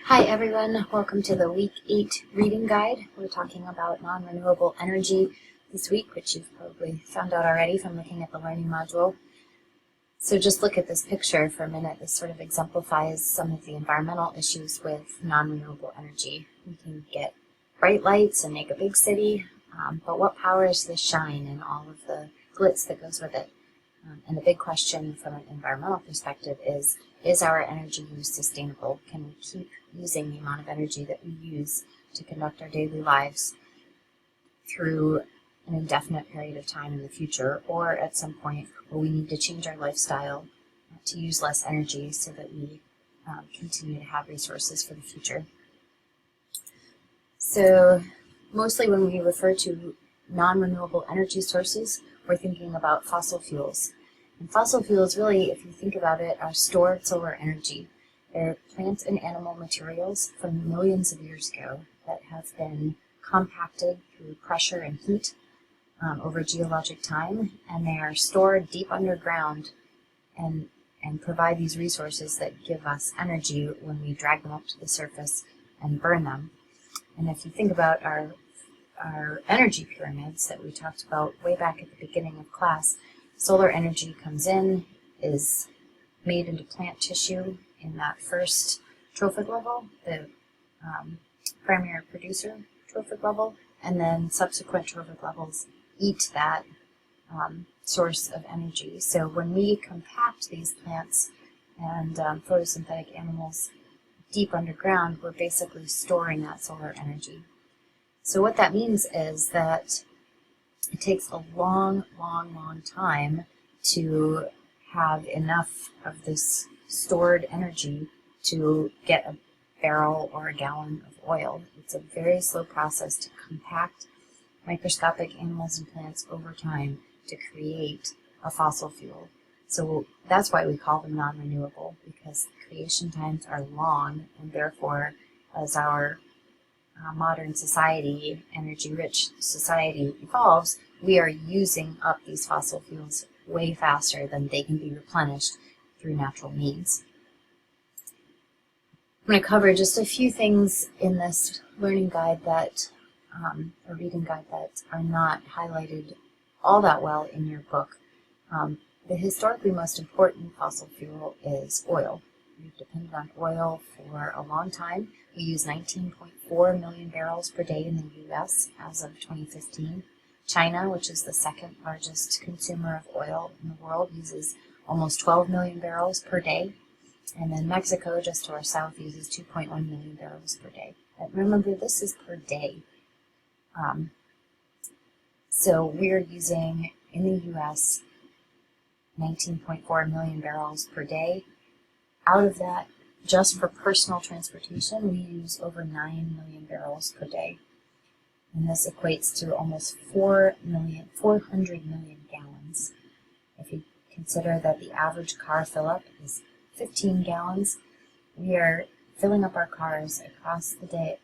Hi everyone, welcome to the Week 8 reading guide. We're talking about non-renewable energy this week, which you've probably found out already from looking at the learning module. So just look at this picture for a minute. This sort of exemplifies some of the environmental issues with non-renewable energy. We can get bright lights and make a big city, but what powers the shine and all of the glitz that goes with it? And the big question from an environmental perspective is our energy use sustainable? Can we keep using the amount of energy that we use to conduct our daily lives through an indefinite period of time in the future, or at some point where we need to change our lifestyle to use less energy so that we continue to have resources for the future? So mostly when we refer to non-renewable energy sources, we're thinking about fossil fuels. And fossil fuels really, if you think about it, are stored solar energy. They're plant and animal materials from millions of years ago that have been compacted through pressure and heat over geologic time, and they are stored deep underground and provide these resources that give us energy when we drag them up to the surface and burn them. And if you think about our energy pyramids that we talked about way back at the beginning of class, solar energy comes in, is made into plant tissue in that first trophic level, the primary producer trophic level, and then subsequent trophic levels eat that source of energy. So when we compact these plants and photosynthetic animals deep underground, we're basically storing that solar energy. So what that means is that it takes a long time to have enough of this stored energy to get a barrel or a gallon of oil. It's a very slow process to compact microscopic animals and plants over time to create a fossil fuel. So that's why we call them non-renewable, because creation times are long, and therefore as our modern society, energy-rich society evolves, we are using up these fossil fuels way faster than they can be replenished through natural means. I'm going to cover just a few things in this learning guide that, or reading guide, that are not highlighted all that well in your book. The historically most important fossil fuel is oil. We've depended on oil for a long time. We use 19.4 million barrels per day in the U.S. as of 2015. China, which is the second largest consumer of oil in the world, uses almost 12 million barrels per day. And then Mexico, just to our south, uses 2.1 million barrels per day. And remember, this is per day. So we're using, in the U.S., 19.4 million barrels per day. Out of that, just for personal transportation, we use over 9 million barrels per day. And this equates to almost 400 million gallons. If you consider that the average car fill-up is 15 gallons, we are filling up our cars across the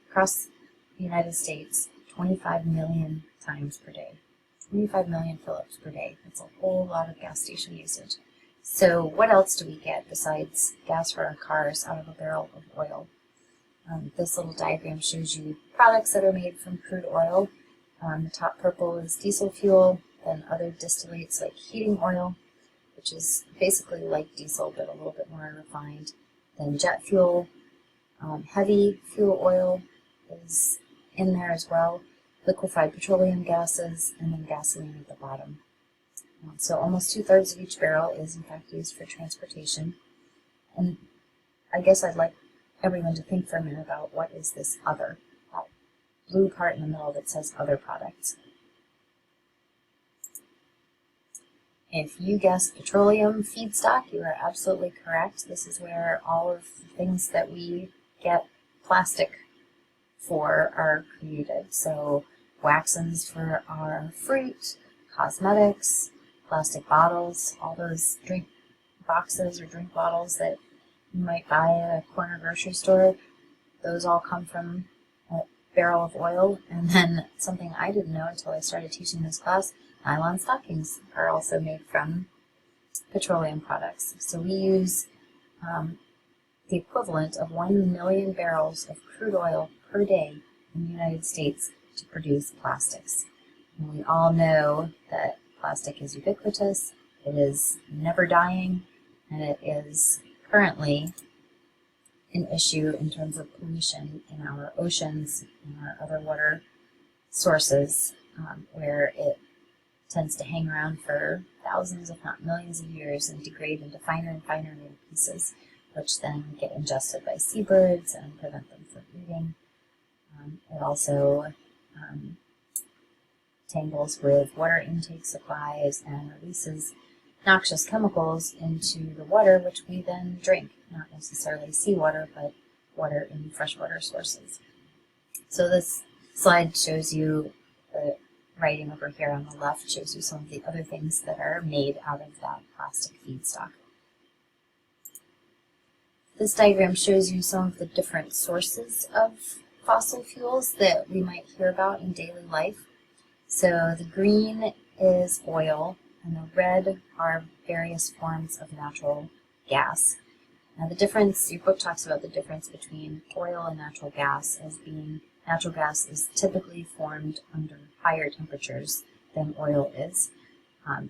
United States 25 million times per day. 25 million fill-ups per day. That's a whole lot of gas station usage. So what else do we get besides gas for our cars out of a barrel of oil? This little diagram shows you products that are made from crude oil. The top purple is diesel fuel, then other distillates like heating oil, which is basically like diesel but a little bit more refined. Then jet fuel, heavy fuel oil is in there as well, liquefied petroleum gases, and then gasoline at the bottom. So almost 2/3 of each barrel is in fact used for transportation. And I guess I'd like everyone to think for a minute about what is this other, that blue part in the middle that says other products. If you guessed petroleum feedstock, you are absolutely correct. This is where all of the things that we get plastic for are created. So waxens for our fruit, cosmetics, plastic bottles, all those drink boxes or drink bottles that you might buy at a corner grocery store, those all come from a barrel of oil. And then something I didn't know until I started teaching this class, nylon stockings are also made from petroleum products. So we use the equivalent of 1 million barrels of crude oil per day in the United States to produce plastics. And we all know that plastic is ubiquitous, it is never dying, and it is currently an issue in terms of pollution in our oceans and our other water sources, where it tends to hang around for thousands, if not millions of years and degrade into finer and finer little pieces, which then get ingested by seabirds and prevent them from eating. It also tangles with water intake supplies and releases noxious chemicals into the water, which we then drink, not necessarily seawater, but water in freshwater sources. So this slide shows you, the writing over here on the left shows you some of the other things that are made out of that plastic feedstock. This diagram shows you some of the different sources of fossil fuels that we might hear about in daily life. So the green is oil, and the red are various forms of natural gas. Now the difference, your book talks about the difference between oil and natural gas as being natural gas is typically formed under higher temperatures than oil is.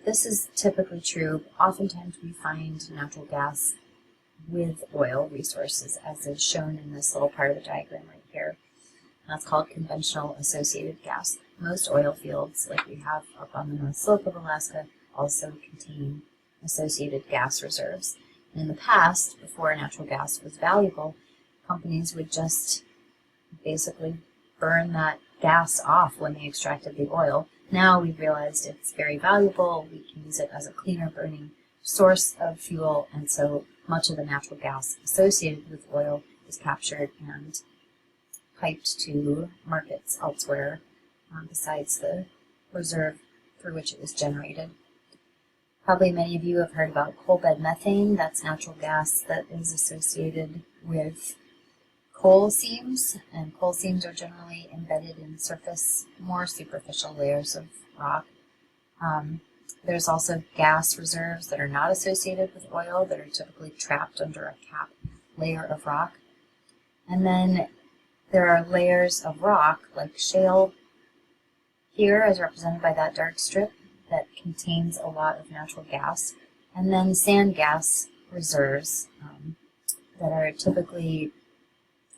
This is typically true. Oftentimes we find natural gas with oil resources, as is shown in this little part of the diagram right here. That's called conventional associated gas. Most oil fields, like we have up on the North Slope of Alaska, also contain associated gas reserves. And in the past, before natural gas was valuable, companies would just basically burn that gas off when they extracted the oil. Now we've realized it's very valuable. We can use it as a cleaner burning source of fuel, and so much of the natural gas associated with oil is captured and piped to markets elsewhere besides the reserve through which it was generated. Probably many of you have heard about coal bed methane. That's natural gas that is associated with coal seams, and coal seams are generally embedded in more superficial layers of rock. There's also gas reserves that are not associated with oil that are typically trapped under a cap layer of rock. And then there are layers of rock, like shale here, as represented by that dark strip, that contains a lot of natural gas. And then sand gas reserves that are typically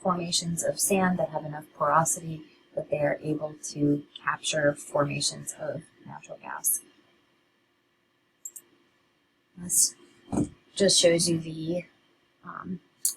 formations of sand that have enough porosity that they are able to capture formations of natural gas. This just shows you the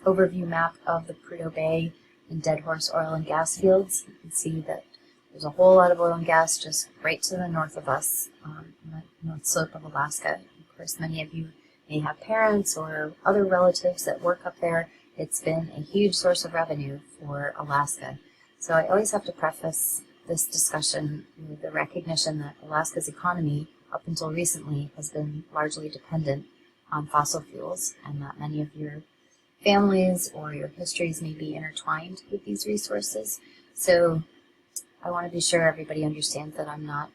overview map of the Prudhoe Bay and Dead Horse oil and gas fields. You can see that there's a whole lot of oil and gas just right to the north of us on the North Slope of Alaska. Of course, many of you may have parents or other relatives that work up there. It's been a huge source of revenue for Alaska. So I always have to preface this discussion with the recognition that Alaska's economy, up until recently, has been largely dependent on fossil fuels, and that many of your families or your histories may be intertwined with these resources. So I want to be sure everybody understands that I'm not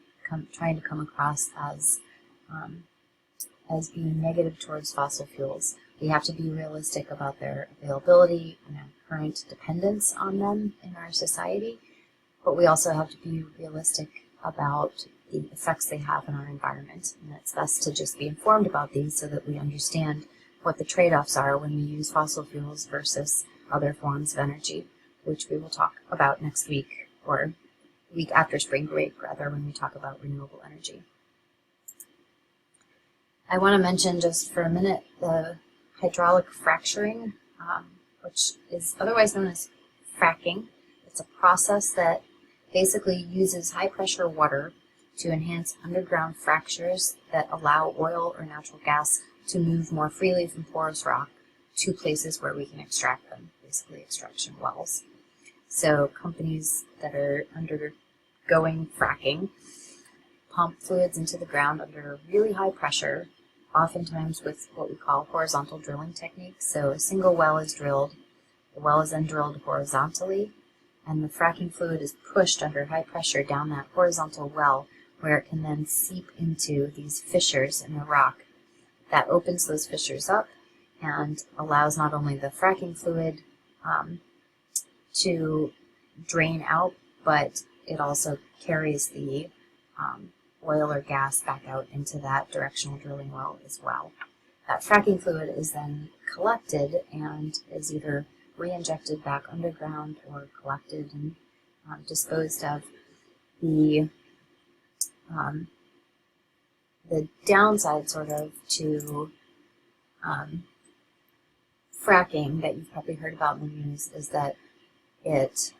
trying to come across as being negative towards fossil fuels. We have to be realistic about their availability and our current dependence on them in our society, but we also have to be realistic about the effects they have on our environment. And it's best to just be informed about these so that we understand what the trade-offs are when we use fossil fuels versus other forms of energy, which we will talk about next week, or week after spring break, rather, when we talk about renewable energy. I want to mention just for a minute the hydraulic fracturing, which is otherwise known as fracking. It's a process that basically uses high-pressure water to enhance underground fractures that allow oil or natural gas to move more freely from porous rock to places where we can extract them, basically extraction wells. So companies that are undergoing fracking pump fluids into the ground under really high pressure, oftentimes with what we call horizontal drilling techniques. So a single well is drilled, the well is then drilled horizontally, and the fracking fluid is pushed under high pressure down that horizontal well, where it can then seep into these fissures in the rock. That opens those fissures up, and allows not only the fracking fluid to drain out, but it also carries the oil or gas back out into that directional drilling well as well. That fracking fluid is then collected and is either re-injected back underground or collected and disposed of. The downside sort of to fracking that you've probably heard about in the news is that it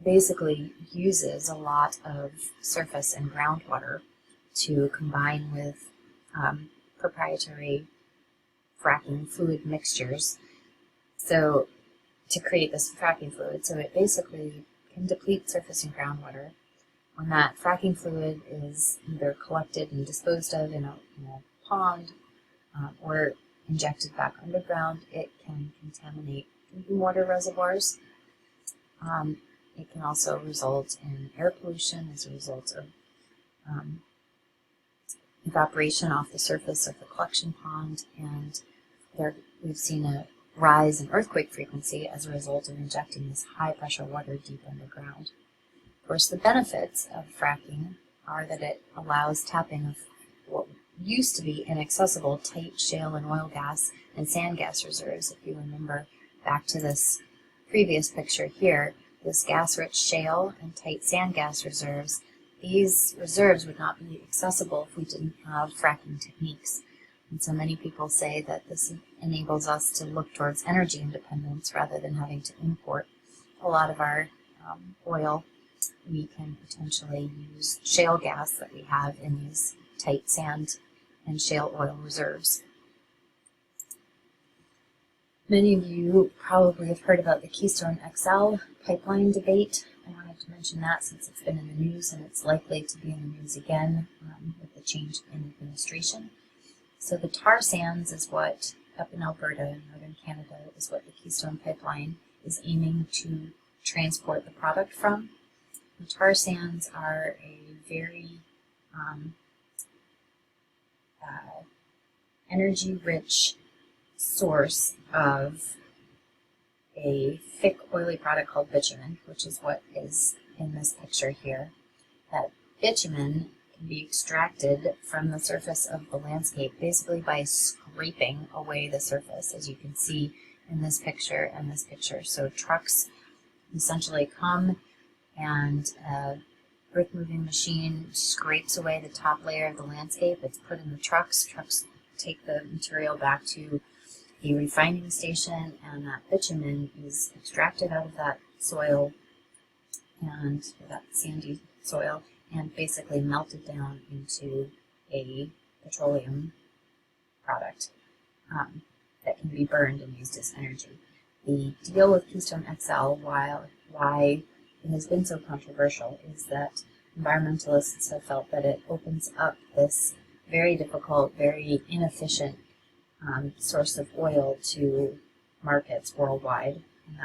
basically uses a lot of surface and groundwater to combine with proprietary fracking fluid mixtures, so to create this fracking fluid. So it basically can deplete surface and groundwater. When that fracking fluid is either collected and disposed of in a pond or injected back underground, it can contaminate drinking water reservoirs. It can also result in air pollution as a result of evaporation off the surface of the collection pond, and we've seen a rise in earthquake frequency as a result of injecting this high-pressure water deep underground. Of course, the benefits of fracking are that it allows tapping of what used to be inaccessible tight shale and oil gas and sand gas reserves. If you remember back to this previous picture here, this gas-rich shale and tight sand gas reserves, these reserves would not be accessible if we didn't have fracking techniques. And so many people say that this enables us to look towards energy independence rather than having to import a lot of our oil. We can potentially use shale gas that we have in these tight sand and shale oil reserves. Many of you probably have heard about the Keystone XL pipeline debate. I wanted to mention that since it's been in the news and it's likely to be in the news again with the change in administration. So the tar sands is what, up in Alberta in northern Canada, is what the Keystone pipeline is aiming to transport the product from. The tar sands are a very energy-rich source of a thick, oily product called bitumen, which is what is in this picture here. That bitumen can be extracted from the surface of the landscape basically by scraping away the surface, as you can see in this picture and this picture. So trucks essentially come and a brick-moving machine scrapes away the top layer of the landscape. It's put in the trucks. Trucks take the material back to the refining station, and that bitumen is extracted out of that soil and that sandy soil and basically melted down into a petroleum product that can be burned and used as energy. The deal with Keystone XL, why it has been so controversial, is that environmentalists have felt that it opens up this very difficult, very inefficient source of oil to markets worldwide, and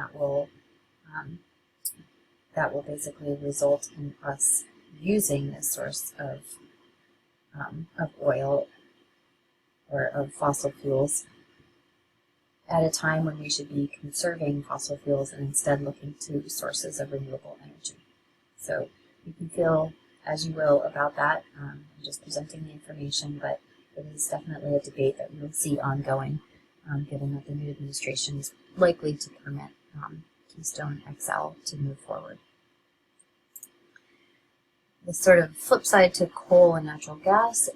that will basically result in us using this source of oil or of fossil fuels at a time when we should be conserving fossil fuels and instead looking to sources of renewable energy. So you can feel as you will about that. I'm just presenting the information, but it is definitely a debate that we will see ongoing, given that the new administration is likely to permit Keystone XL to move forward. The sort of flip side to coal and natural gas,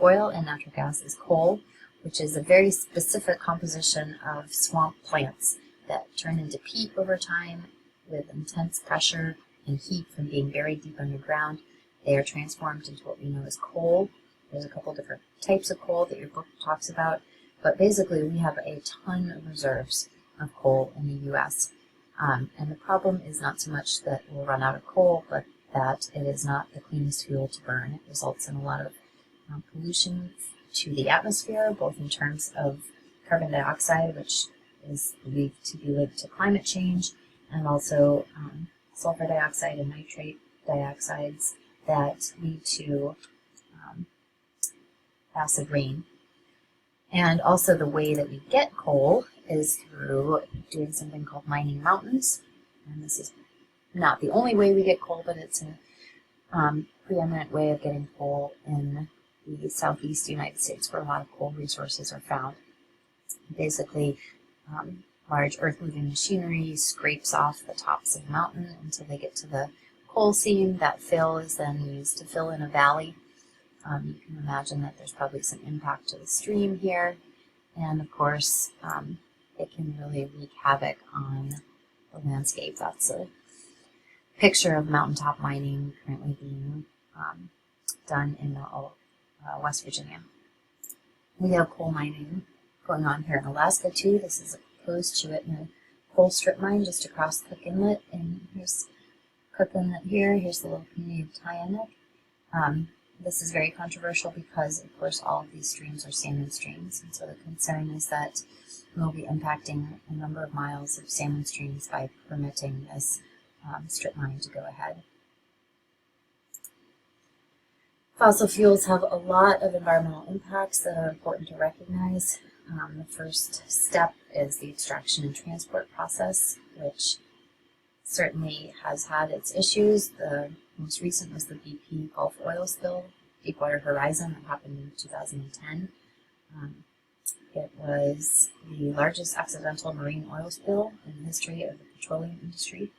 oil and natural gas, is coal, which is a very specific composition of swamp plants that turn into peat over time with intense pressure and heat from being buried deep underground. They are transformed into what we know as coal. There's a couple different types of coal that your book talks about, but basically we have a ton of reserves of coal in the U.S. And the problem is not so much that we'll run out of coal, but that it is not the cleanest fuel to burn. It results in a lot of pollution to the atmosphere, both in terms of carbon dioxide, which is believed to be linked to climate change, and also sulfur dioxide and nitrate dioxides that lead to acid rain. And also the way that we get coal is through doing something called mining mountains. And this is not the only way we get coal, but it's a preeminent way of getting coal in the southeast United States, where a lot of coal resources are found. Basically, large earth-moving machinery scrapes off the tops of the mountain until they get to the coal seam. That fill is then used to fill in a valley. You can imagine that there's probably some impact to the stream here, and of course it can really wreak havoc on the landscape. That's a picture of mountaintop mining currently being done in West Virginia. We have coal mining going on here in Alaska too. This is a proposed Chewit in a coal strip mine just across Cook Inlet, and here's Cook Inlet here. Here's the little community of Tyanek. This is very controversial because, of course, all of these streams are salmon streams, and so the concern is that we'll be impacting a number of miles of salmon streams by permitting this strip mine to go ahead. Fossil fuels have a lot of environmental impacts that are important to recognize. The first step is the extraction and transport process, which certainly has had its issues. The most recent was the BP Gulf oil spill, Deepwater Horizon, that happened in 2010. It was the largest accidental marine oil spill in the history of the petroleum industry,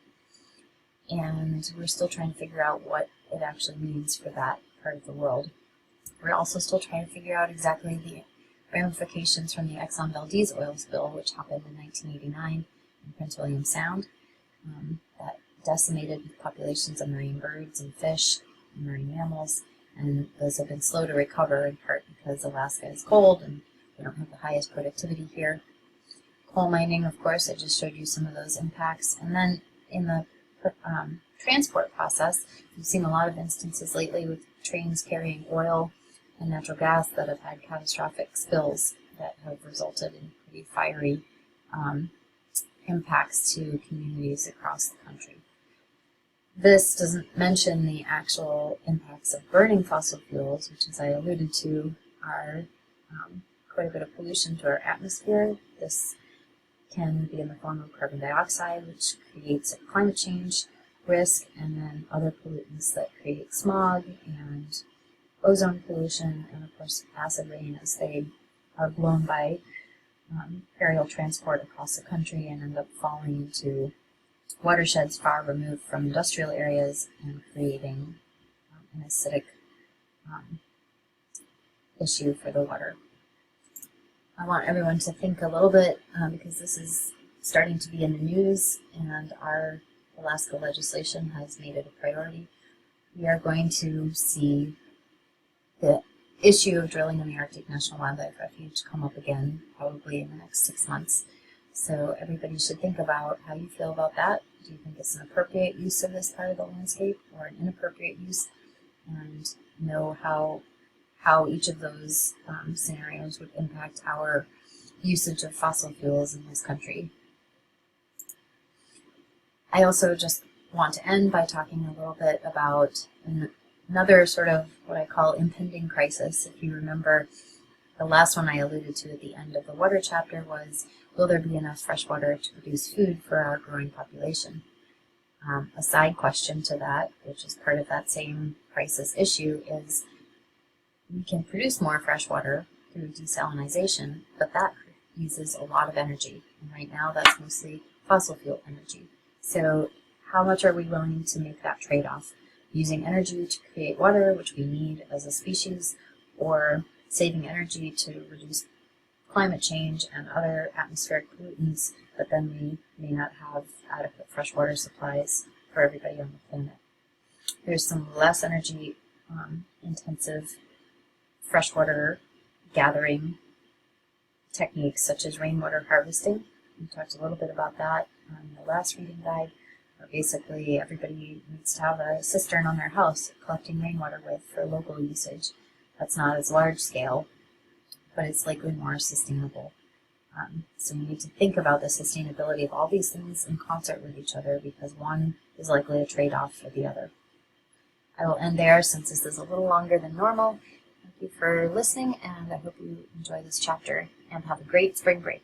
and we're still trying to figure out what it actually means for that part of the world. We're also still trying to figure out exactly the ramifications from the Exxon Valdez oil spill, which happened in 1989 in Prince William Sound. That decimated populations of marine birds and fish and marine mammals, and those have been slow to recover, in part because Alaska is cold and we don't have the highest productivity here. Coal mining, of course, I just showed you some of those impacts. And then in the transport process, we've seen a lot of instances lately with trains carrying oil and natural gas that have had catastrophic spills that have resulted in pretty fiery impacts to communities across the country. This doesn't mention the actual impacts of burning fossil fuels, which, as I alluded to, are quite a bit of pollution to our atmosphere. This can be in the form of carbon dioxide, which creates a climate change risk, and then other pollutants that create smog and ozone pollution, and of course acid rain as they are blown by aerial transport across the country and end up falling into watersheds far removed from industrial areas and creating an acidic issue for the water. I want everyone to think a little bit, because this is starting to be in the news and our Alaska legislation has made it a priority. We are going to see the issue of drilling in the Arctic National Wildlife Refuge come up again, probably in the next 6 months. So everybody should think about how you feel about that. Do you think it's an appropriate use of this part of the landscape or an inappropriate use? And know how each of those scenarios would impact our usage of fossil fuels in this country. I also just want to end by talking a little bit about another sort of what I call impending crisis. If you remember, the last one I alluded to at the end of the water chapter was, will there be enough fresh water to produce food for our growing population? A side question to that, which is part of that same crisis issue, is we can produce more fresh water through desalination, but that uses a lot of energy. And right now that's mostly fossil fuel energy. So how much are we willing to make that trade-off? Using energy to create water, which we need as a species, or saving energy to reduce climate change and other atmospheric pollutants, but then we may not have adequate freshwater supplies for everybody on the planet. There's some less energy intensive freshwater gathering techniques such as rainwater harvesting. We talked a little bit about that in the last reading guide. Basically, everybody needs to have a cistern on their house collecting rainwater with for local usage. That's not as large scale, but it's likely more sustainable. So we need to think about the sustainability of all these things in concert with each other, because one is likely a trade-off for the other. I will end there since this is a little longer than normal. you for listening, and I hope you enjoy this chapter and have a great spring break.